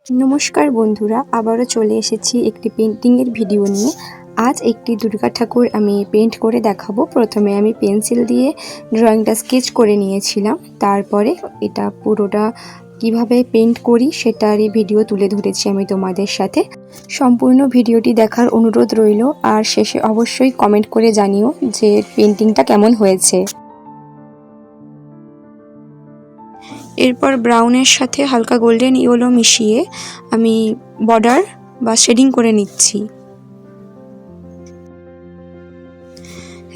নমস্কার বন্ধুরা, আবারও চলে এসেছি একটি পেন্টিংয়ের ভিডিও নিয়ে। আজ একটি দুর্গা ঠাকুর আমি পেন্ট করে দেখাবো। প্রথমে আমি পেন্সিল দিয়ে ড্রয়িংটা স্কেচ করে নিয়েছিলাম, তারপরে এটা পুরোটা কিভাবে পেন্ট করি সেটারই ভিডিও তুলে ধরেছি আমি তোমাদের সাথে। সম্পূর্ণ ভিডিওটি দেখার অনুরোধ রইল, আর শেষে অবশ্যই কমেন্ট করে জানিও যে পেন্টিংটা কেমন হয়েছে। এরপর ব্রাউনের সাথে হালকা গোল্ডেন ইয়েলো মিশিয়ে আমি বর্ডার বা শেডিং করে নিচ্ছি।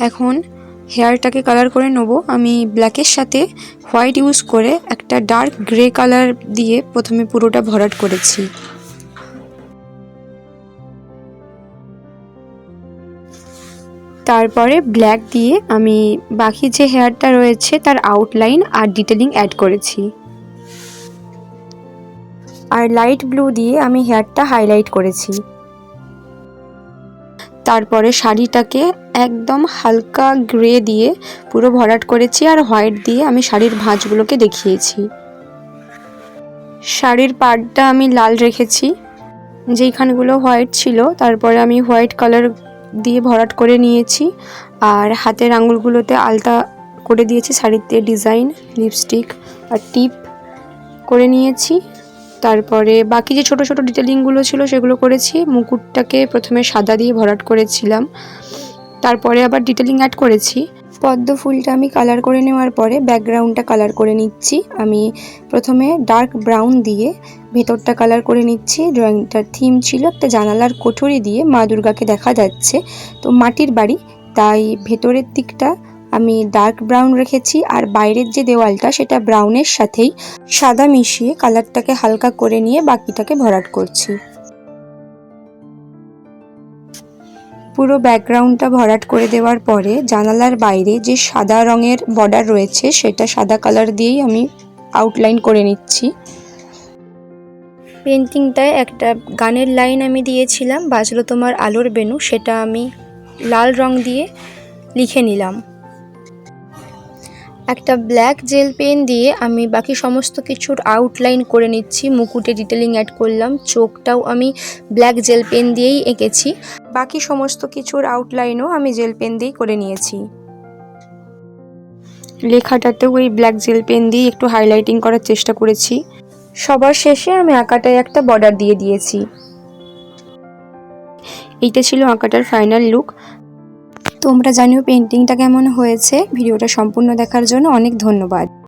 এখন হেয়ারটাকে কালার করে নেব। আমি ব্ল্যাকের সাথে হোয়াইট ইউজ করে একটা ডার্ক গ্রে কালার দিয়ে প্রথমে পুরোটা ভরাট করেছি। তারপরে ব্ল্যাক দিয়ে আমি বাকি যে হেয়ারটা রয়েছে তার আউটলাইন আর ডিটেলিং অ্যাড করেছি। আর লাইট ব্লু দিয়ে আমি হেয়ারটা হাইলাইট করেছি। তারপরে শাড়িটাকে একদম হালকা গ্রে দিয়ে পুরো ভরাট করেছি, আর হোয়াইট দিয়ে আমি শাড়ির ভাঁজগুলোকে দেখিয়েছি। শাড়ির পাড়টা আমি লাল রেখেছি, যেইখানগুলো হোয়াইট ছিল তারপরে আমি হোয়াইট কালার দিয়ে ভরাট করে নিয়েছি। আর হাতের আঙুলগুলোতে আলতা করে দিয়েছি শাড়িতে ডিজাইন, লিপস্টিক আর টিপ করে নিয়েছি। তারপরে বাকি যে ছোট ছোট ডিটেলিংগুলো ছিল সেগুলো করেছি। মুকুটটাকে প্রথমে সাদা দিয়ে ভরাট করেছিলাম, তারপরে আবার ডিটেলিং অ্যাড করেছি। পদ্ম ফুলটা আমি কালার করে নেওয়ার পরে ব্যাকগ্রাউন্ডটা কালার করে নিচ্ছি। আমি প্রথমে ডার্ক ব্রাউন দিয়ে ভেতরটা কালার করে নিচ্ছি। ড্রয়িংটার থিম ছিল একটা জানালার কোঠরি দিয়ে মা দুর্গাকে দেখা যাচ্ছে, তো মাটির বাড়ি, তাই ভেতরের দিকটা আমি ডার্ক ব্রাউন রেখেছি। আর বাইরের যে দেওয়ালটা সেটা ব্রাউনের সাথেই সাদা মিশিয়ে কালারটাকে হালকা করে নিয়ে বাকিটাকে ভরাট করছি। পুরো ব্যাকগ্রাউন্ডটা ভরাট করে দেওয়ার পরে জানালার বাইরে যে সাদা রঙের বর্ডার রয়েছে সেটা সাদা কালার দিয়েই আমি আউটলাইন করে নিচ্ছি। পেন্টিংটায় একটা গানের লাইন আমি দিয়েছিলাম, বাজলো তোমার আলোর বেনু, সেটা আমি লাল রং দিয়ে লিখে নিলাম। একটা ব্ল্যাক জেল পেন দিয়ে আমি বাকি সমস্ত কিছুর আউটলাইন করে নিচ্ছি। মুকুটে ডিটেলিং অ্যাড করলাম, চোখটাও আমি ব্ল্যাক জেল পেন দিয়েই এঁকেছি। বাকি সমস্ত কিছুর আউটলাইনও আমি জেল পেন দিয়েই করে নিয়েছি। লেখাটাতেও ওই ব্ল্যাক জেল পেন দিয়ে একটু হাইলাইটিং করার চেষ্টা করেছি। সবার শেষে আমি আঁকাটায় একটা বর্ডার দিয়ে দিয়েছি। এইটা ছিল আঁকাটার ফাইনাল লুক। তোমরা জানিও পেন্টিংটা কেমন হয়েছে। ভিডিওটা সম্পূর্ণ দেখার জন্য অনেক ধন্যবাদ।